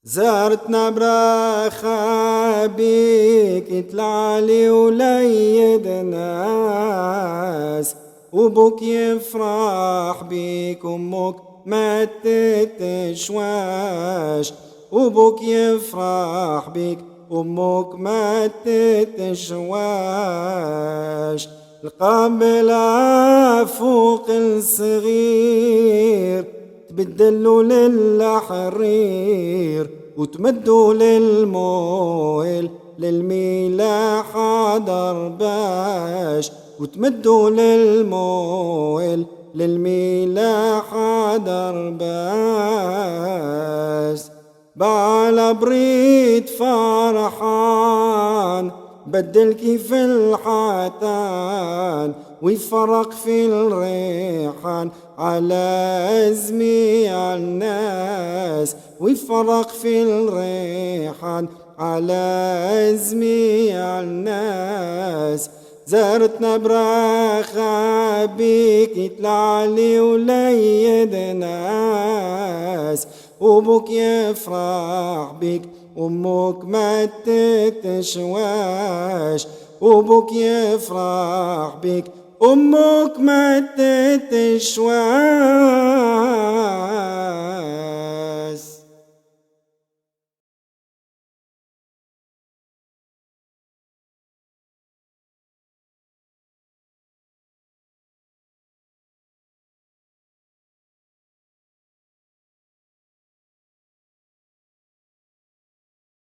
زارتنا براخة بيك يطلعلي وليد ناس، وبوك يفرح بيك أمك ما تتشواش، وبوك يفرح بيك أمك ما تتشواش. القابلة فوق الصغير تبدلوا للحرير، وتمدوا للمويل للميلا حاضر باش، وتمدوا للمويل للميلا حاضر باش. بعلى بريد فرحان بدل كيف الحاتان، ويفرق في الريحان على جميع الناس، ويفرق في الريحان على جميع الناس. زارتنا براخة بيك يطلعلي وليد ناس، وبوك يفرح بيك أمك ما تتشواش، وبوك يفرح بيك أمك ما تتشواش.